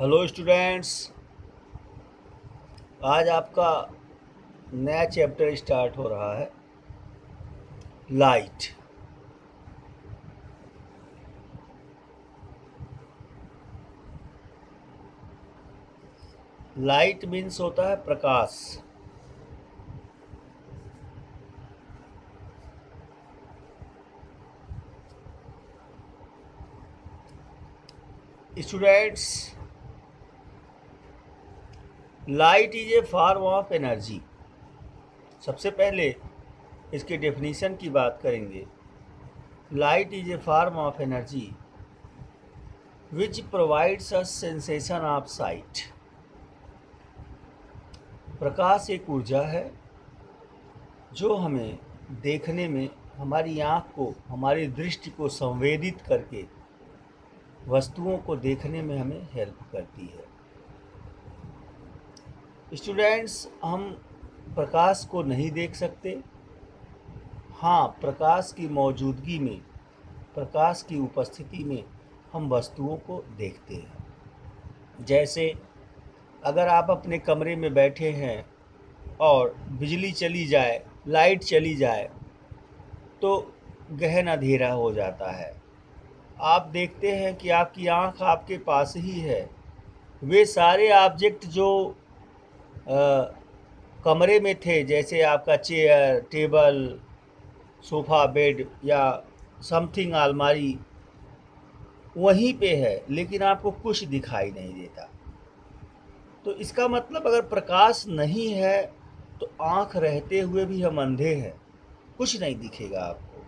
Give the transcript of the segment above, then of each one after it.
Hello students. आज आपका नया चैप्टर स्टार्ट हो रहा है, लाइट। लाइट मीन्स होता है प्रकाश। Students, light is a form of energy. सबसे पहले इसके डेफिनेशन की बात करेंगे। Light is a form of energy which provides a sensation of sight. प्रकाश एक ऊर्जा है जो हमें देखने में, हमारी आँख को, हमारी दृष्टि को संवेदित करके वस्तुओं को देखने में हमें हेल्प करती है। स्टूडेंट्स, हम प्रकाश को नहीं देख सकते। हाँ, प्रकाश की मौजूदगी में, प्रकाश की उपस्थिति में हम वस्तुओं को देखते हैं। जैसे अगर आप अपने कमरे में बैठे हैं और बिजली चली जाए, लाइट चली जाए, तो गहन अंधेरा हो जाता है। आप देखते हैं कि आपकी आँख आपके पास ही है। वे सारे ऑब्जेक्ट जो कमरे में थे, जैसे आपका चेयर, टेबल, सोफ़ा, बेड या समथिंग, अलमारी, वहीं पे है, लेकिन आपको कुछ दिखाई नहीं देता। तो इसका मतलब अगर प्रकाश नहीं है तो आँख रहते हुए भी हम अंधे हैं, कुछ नहीं दिखेगा आपको।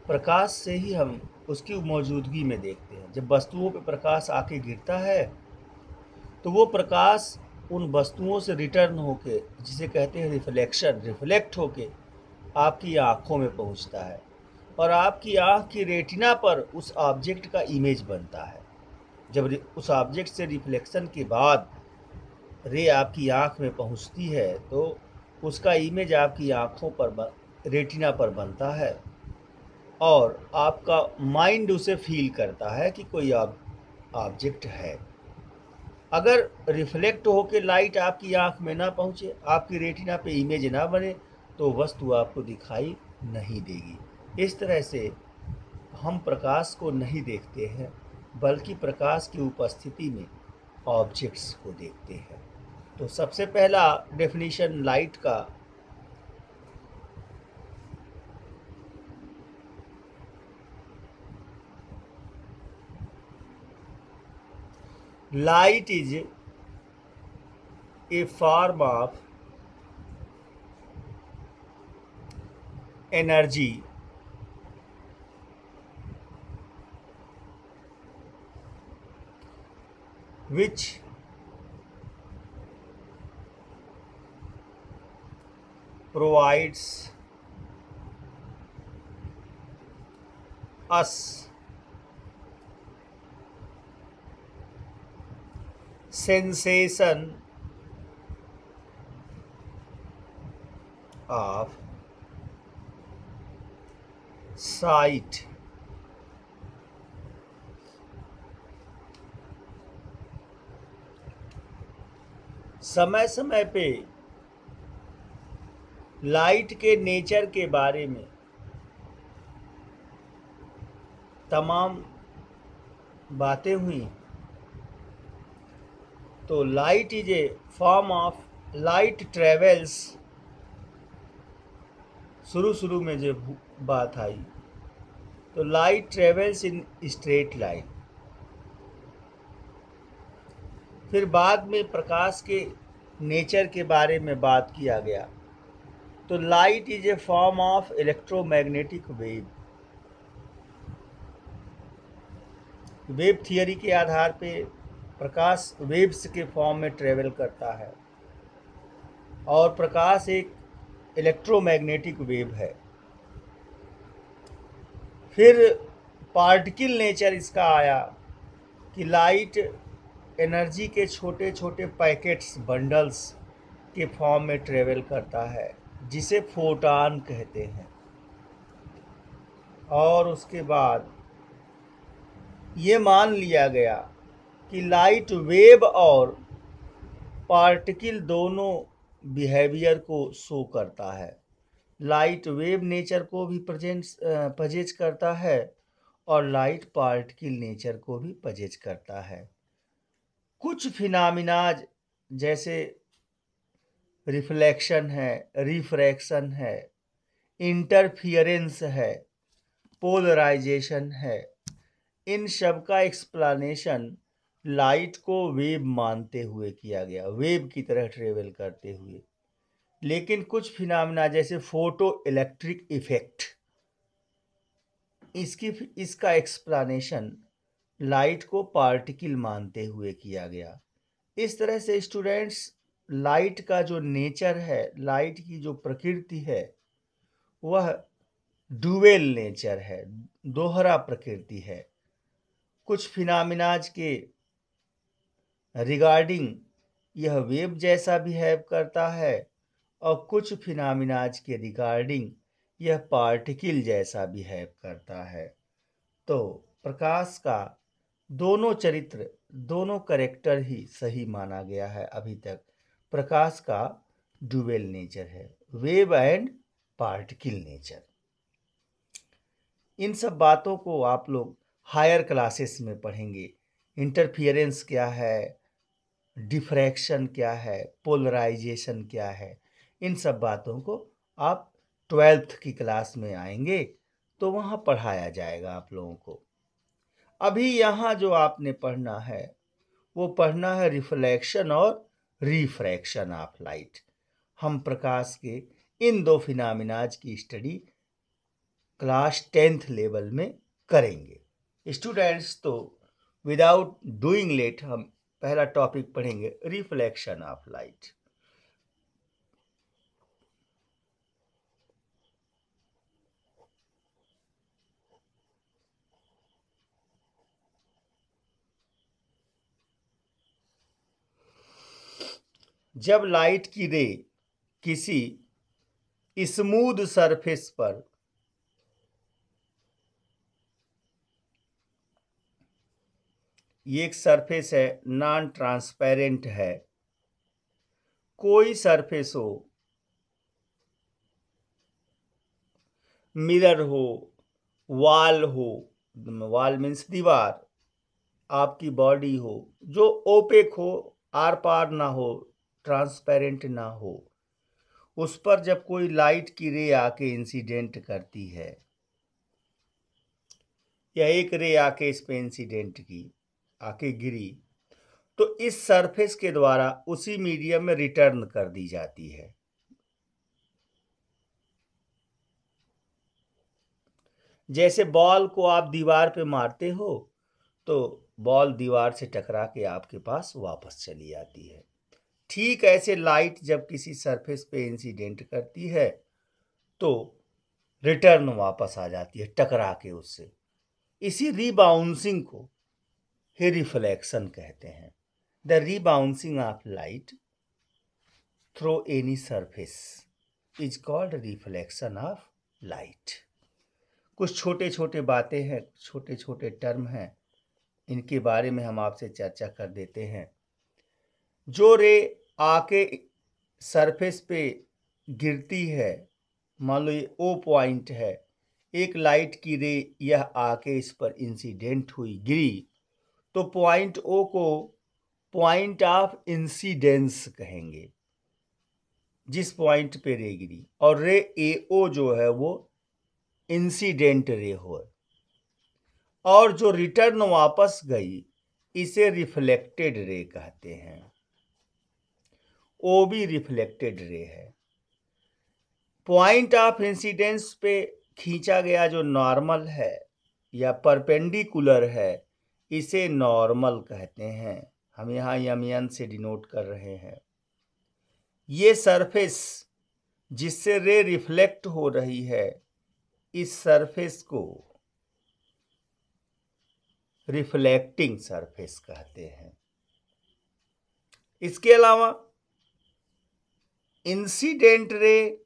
प्रकाश से ही हम उसकी मौजूदगी में देखते हैं। जब वस्तुओं पे प्रकाश आके गिरता है तो वो प्रकाश उन वस्तुओं से रिटर्न होके, जिसे कहते हैं रिफ्लेक्शन, रिफ्लेक्ट होके आपकी आँखों में पहुँचता है और आपकी आँख की रेटिना पर उस ऑब्जेक्ट का इमेज बनता है। जब उस ऑब्जेक्ट से रिफ्लेक्शन के बाद रे आपकी आँख में पहुँचती है तो उसका इमेज आपकी आँखों पर, रेटिना पर बनता है और आपका माइंड उसे फील करता है कि कोई ऑब्जेक्ट है। अगर रिफ्लेक्ट होके लाइट आपकी आँख में ना पहुँचे, आपकी रेटिना पे इमेज ना बने, तो वस्तु आपको दिखाई नहीं देगी। इस तरह से हम प्रकाश को नहीं देखते हैं, बल्कि प्रकाश की उपस्थिति में ऑब्जेक्ट्स को देखते हैं। तो सबसे पहला डेफिनेशन लाइट का, light is a form of energy which provides us sensation of sight। समय समय पे लाइट के नेचर के बारे में तमाम बातें हुई। तो light is a form of, light travels, शुरू में जब बात आई तो light travels in straight line. फिर बाद में प्रकाश के नेचर के बारे में बात किया गया। तो light is a form of electromagnetic wave. Wave theory के आधार पे प्रकाश वेव्स के फॉर्म में ट्रेवल करता है और प्रकाश एक इलेक्ट्रोमैग्नेटिक वेव है। फिर पार्टिकल नेचर इसका आया कि लाइट एनर्जी के छोटे छोटे पैकेट्स, बंडल्स के फॉर्म में ट्रेवल करता है, जिसे फोटॉन कहते हैं। और उसके बाद ये मान लिया गया कि लाइट वेव और पार्टिकल दोनों बिहेवियर को शो करता है। लाइट वेव नेचर को भी पजेज करता है और लाइट पार्टिकल नेचर को भी पजेज करता है। कुछ फिनोमिनाज जैसे रिफ्लेक्शन है, रिफ्रैक्शन है, इंटरफियरेंस है, पोलराइजेशन है, इन सब का एक्सप्लेनेशन लाइट को वेव मानते हुए किया गया, वेव की तरह ट्रेवल करते हुए। लेकिन कुछ फिनोमिना जैसे फोटो इलेक्ट्रिक इफेक्ट, इसका एक्सप्लेनेशन लाइट को पार्टिकल मानते हुए किया गया। इस तरह से स्टूडेंट्स, लाइट का जो नेचर है, लाइट की जो प्रकृति है, वह डुअल नेचर है, दोहरा प्रकृति है। कुछ फिनोमिनाज के रिगार्डिंग यह वेव जैसा बिहेव करता है और कुछ फिनोमिनाज के रिगार्डिंग यह पार्टिकल जैसा बिहेव करता है। तो प्रकाश का दोनों चरित्र, दोनों कैरेक्टर ही सही माना गया है। अभी तक प्रकाश का डुअल नेचर है, वेव एंड पार्टिकल नेचर। इन सब बातों को आप लोग हायर क्लासेस में पढ़ेंगे। इंटरफियरेंस क्या है, डिफ्रैक्शन क्या है, पोलराइजेशन क्या है, इन सब बातों को आप 12th की क्लास में आएंगे तो वहाँ पढ़ाया जाएगा आप लोगों को। अभी यहाँ जो आपने पढ़ना है वो पढ़ना है रिफ्लेक्शन और रिफ्रैक्शन ऑफ लाइट। हम प्रकाश के इन दो फिनोमिनाज की स्टडी क्लास 10th लेवल में करेंगे। स्टूडेंट्स, तो विदाउट डूइंग लेट हम पहला टॉपिक पढ़ेंगे, रिफ्लेक्शन ऑफ लाइट। जब लाइट की रे किसी स्मूथ सरफेस पर ये एक सरफेस है, नॉन ट्रांसपेरेंट है, कोई सरफेस हो, मिरर हो, वॉल हो, वॉल मीन्स दीवार, आपकी बॉडी हो, जो ओपेक हो, आर पार ना हो, ट्रांसपेरेंट ना हो, उस पर जब कोई लाइट की रे आके इंसिडेंट करती है या एक रे आके इस पे इंसिडेंट की, आके गिरी, तो इस सरफेस के द्वारा उसी मीडियम में रिटर्न कर दी जाती है। जैसे बॉल को आप दीवार पे मारते हो तो बॉल दीवार से टकरा के आपके पास वापस चली आती है। ठीक ऐसे लाइट जब किसी सरफेस पे इंसिडेंट करती है तो रिटर्न वापस आ जाती है टकरा के उससे। इसी रीबाउंसिंग को ही रिफ्लेक्शन कहते हैं। The rebouncing of light through any surface is called reflection of light. कुछ छोटे छोटे बातें हैं, छोटे छोटे टर्म हैं, इनके बारे में हम आपसे चर्चा कर देते हैं। जो रे आके सरफेस पे गिरती है, मान लो ये ओ पॉइंट है, एक लाइट की रे यह आके इस पर इंसिडेंट हुई, गिरी, तो पॉइंट ओ को पॉइंट ऑफ इंसिडेंस कहेंगे, जिस पॉइंट पे रे गिरी। और रे ए ओ जो है वो इंसिडेंट रे हो, और जो रिटर्न वापस गई इसे रिफ्लेक्टेड रे कहते हैं। ओ भी रिफ्लेक्टेड रे है। पॉइंट ऑफ इंसिडेंस पे खींचा गया जो नॉर्मल है या परपेंडिकुलर है, इसे नॉर्मल कहते हैं। हम यहाँ यमियन से डिनोट कर रहे हैं। ये सरफेस जिससे रे रिफ्लेक्ट हो रही है, इस सरफेस को रिफ्लेक्टिंग सरफेस कहते हैं। इसके अलावा इंसिडेंट रे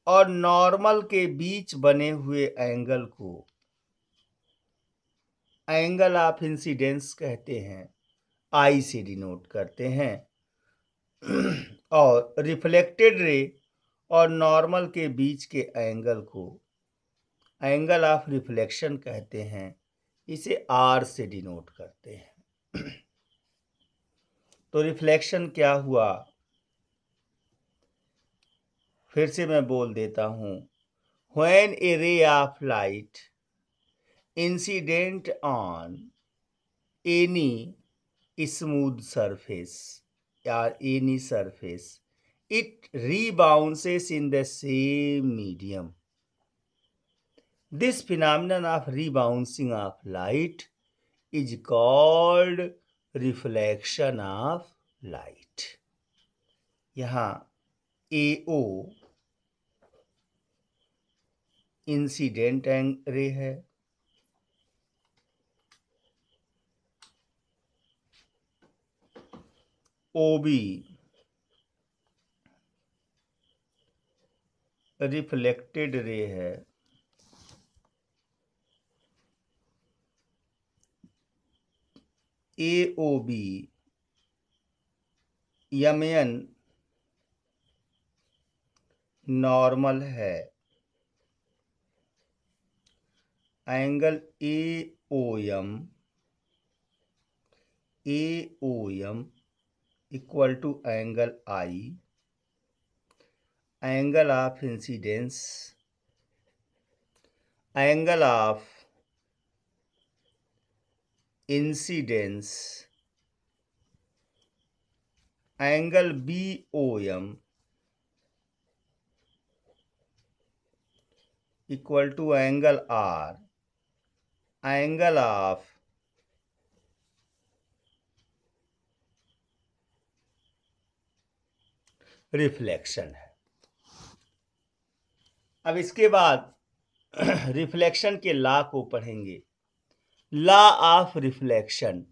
और नॉर्मल के बीच बने हुए एंगल को एंगल ऑफ इंसिडेंस कहते हैं। आई से डिनोट करते हैं। और रिफ्लेक्टेड रे और नॉर्मल के बीच के एंगल को एंगल ऑफ रिफ्लेक्शन कहते हैं, इसे आर से डिनोट करते हैं। तो रिफ्लेक्शन क्या हुआ, फिर से मैं बोल देता हूं। When A ray of light incident on any smooth surface or any surface, it rebounces in the same medium. This phenomenon of rebouncing of light is called reflection of light. यहाँ AO incident ray है, OB reflected ray है, AOB MN normal है। Angle AOM equal to angle I, angle of incidence, angle of incidence, angle BOM equal to angle R, angle of reflection है। अब इसके बाद reflection के law को पढ़ेंगे। Law of reflection,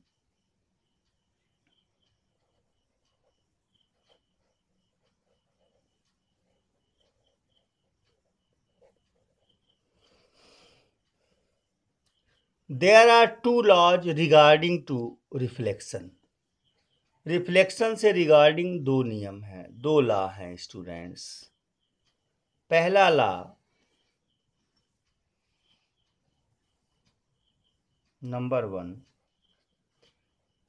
there are two laws regarding to reflection. Reflection से regarding दो नियम हैं, दो लॉ हैं स्टूडेंट्स। पहला law, number 1,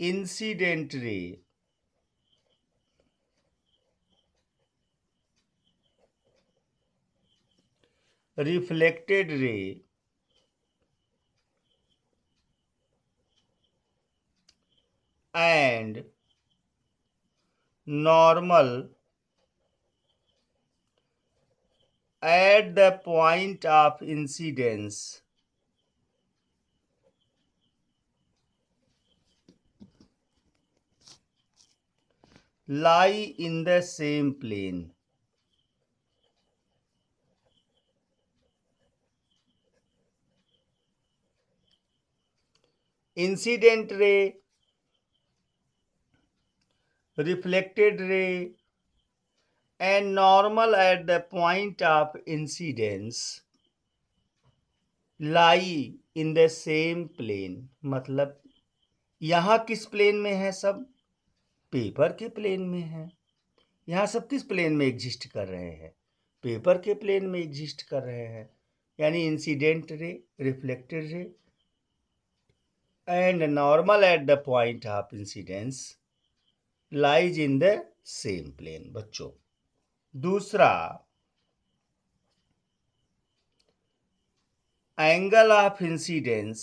incident ray reflected रे and normal at the point of incidence lie in the same plane. Incident ray, reflected ray and normal at the point of incidence lie in the same plane। मतलब यहाँ किस plane में है, सब paper के plane में है। यहाँ सब किस प्लेन में एग्जिस्ट कर रहे हैं, पेपर के प्लेन में एग्जिस्ट कर रहे हैं। यानी incident ray, reflected ray and normal at the point of incidence lies in the same plane. बच्चों, दूसरा, angle of incidence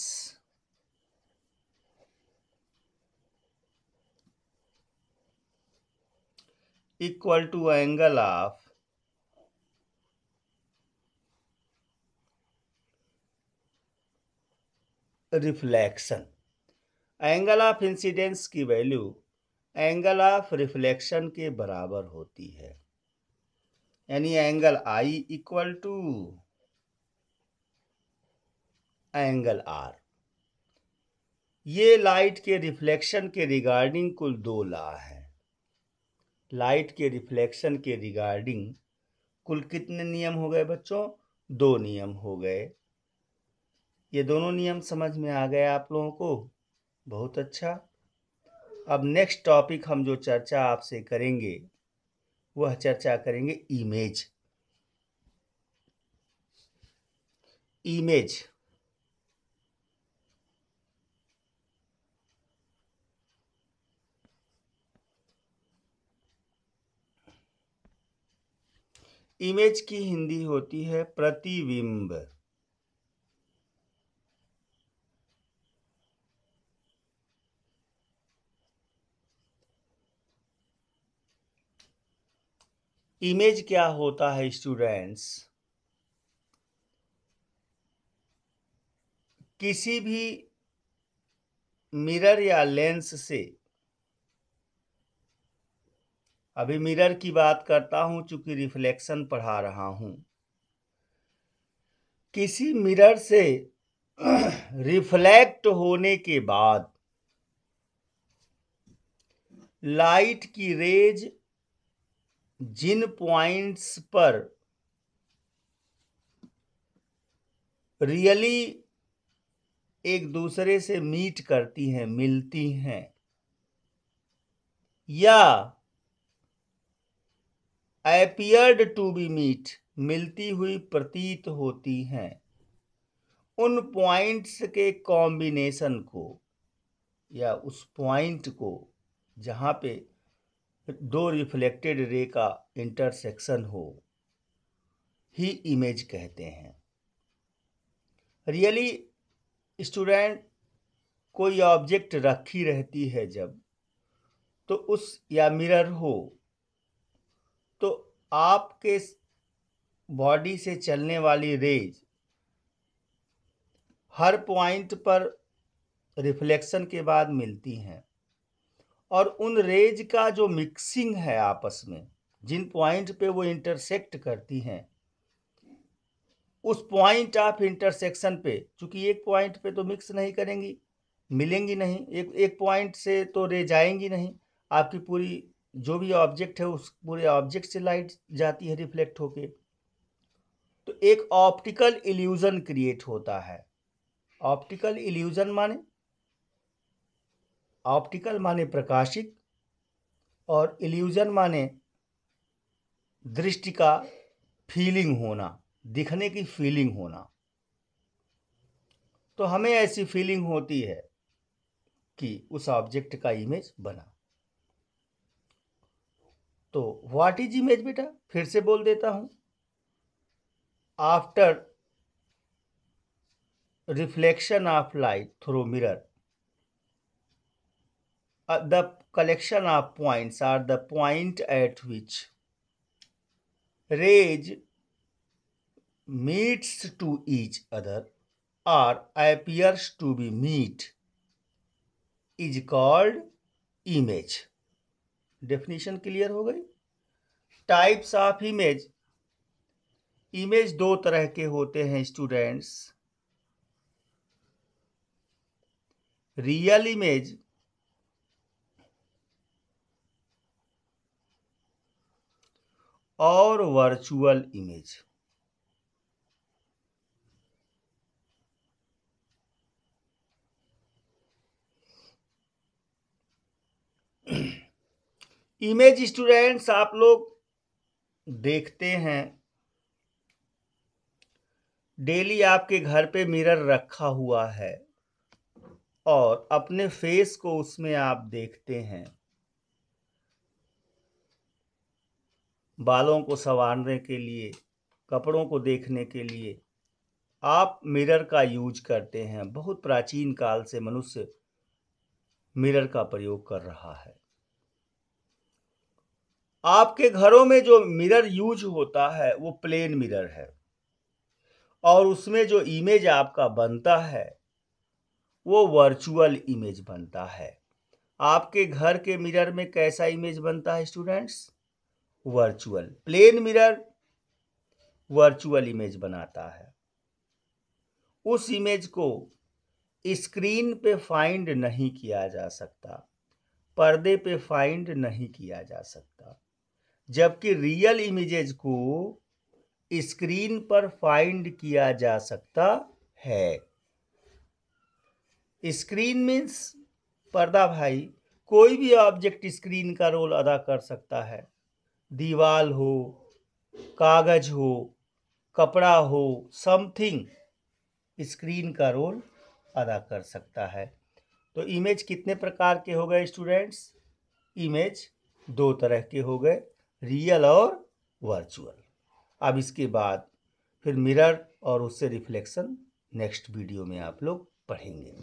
equal to angle of reflection. Angle of incidence की वैल्यू एंगल ऑफ रिफ्लेक्शन के बराबर होती है। यानी angle I equal to angle R। ये light के रिफ्लेक्शन के रिगार्डिंग कुल दो लॉ हैं। लाइट के रिफ्लेक्शन के रिगार्डिंग कुल कितने नियम हो गए बच्चों? दो नियम हो गए। ये दोनों नियम समझ में आ गए आप लोगों को? बहुत अच्छा। अब नेक्स्ट टॉपिक हम जो चर्चा आपसे करेंगे वह चर्चा करेंगे इमेज। इमेज इमेज की हिंदी होती है प्रतिबिंब। इमेज क्या होता है स्टूडेंट्स? किसी भी मिरर या लेंस से, अभी मिरर की बात करता हूं चूंकि रिफ्लेक्शन पढ़ा रहा हूं, किसी मिरर से रिफ्लेक्ट होने के बाद लाइट की रेज जिन पॉइंट्स पर रियली एक दूसरे से मीट करती हैं, मिलती हैं, या अपीयर्ड टू बी मीट, मिलती हुई प्रतीत होती हैं, उन पॉइंट्स के कॉम्बिनेशन को या उस पॉइंट को जहां पे दो रिफ्लेक्टेड रे का इंटरसेक्शन हो ही इमेज कहते हैं। रियली स्टूडेंट, कोई ऑब्जेक्ट रखी रहती है जब, तो उस या मिरर हो तो आपके बॉडी से चलने वाली रेज हर पॉइंट पर रिफ्लेक्शन के बाद मिलती हैं, और उन रेज का जो मिक्सिंग है आपस में, जिन पॉइंट पे वो इंटरसेक्ट करती हैं, उस पॉइंट ऑफ इंटरसेक्शन पे, चूंकि एक पॉइंट पे तो मिक्स नहीं करेंगी, मिलेंगी नहीं, एक पॉइंट से तो रे जाएंगी नहीं, आपकी पूरी जो भी ऑब्जेक्ट है उस पूरे ऑब्जेक्ट से लाइट जाती है रिफ्लेक्ट होके, तो एक ऑप्टिकल इल्यूजन क्रिएट होता है। ऑप्टिकल इल्यूजन माने, ऑप्टिकल माने प्रकाशिक, और इल्यूजन माने दृष्टि का फीलिंग होना, दिखने की फीलिंग होना। तो हमें ऐसी फीलिंग होती है कि उस ऑब्जेक्ट का इमेज बना। तो व्हाट इज इमेज बेटा? फिर से बोल देता हूं। After reflection of light through mirror, the collection of points are the point at which rays meets to each other or appears to be meet is called image। Definition clear हो गई? Types of image. Image दो तरह के होते हैं students, real image और virtual image. Image students आप लोग देखते हैं, डेली आपके घर पे मिरर रखा हुआ है और अपने फेस को उसमें आप देखते हैं। बालों को संवारने के लिए, कपड़ों को देखने के लिए आप मिरर का यूज करते हैं। बहुत प्राचीन काल से मनुष्य मिरर का प्रयोग कर रहा है। आपके घरों में जो मिरर यूज होता है वो प्लेन मिरर है, और उसमें जो इमेज आपका बनता है वो वर्चुअल इमेज बनता है। आपके घर के मिरर में कैसा इमेज बनता है students? Virtual. Plane mirror virtual image बनाता है। उस इमेज को स्क्रीन पे फाइंड नहीं किया जा सकता, पर्दे पे फाइंड नहीं किया जा सकता, जबकि रियल इमेजेस को स्क्रीन पर फाइंड किया जा सकता है। स्क्रीन मीन्स पर्दा भाई, कोई भी ऑब्जेक्ट स्क्रीन का रोल अदा कर सकता है। दीवार हो, कागज हो, कपड़ा हो, समथिंग स्क्रीन का रोल अदा कर सकता है। तो इमेज कितने प्रकार के हो गए स्टूडेंट्स? इमेज दो तरह के हो गए, रियल और वर्चुअल। अब इसके बाद फिर मिरर और उससे रिफ्लेक्शन नेक्स्ट वीडियो में आप लोग पढ़ेंगे।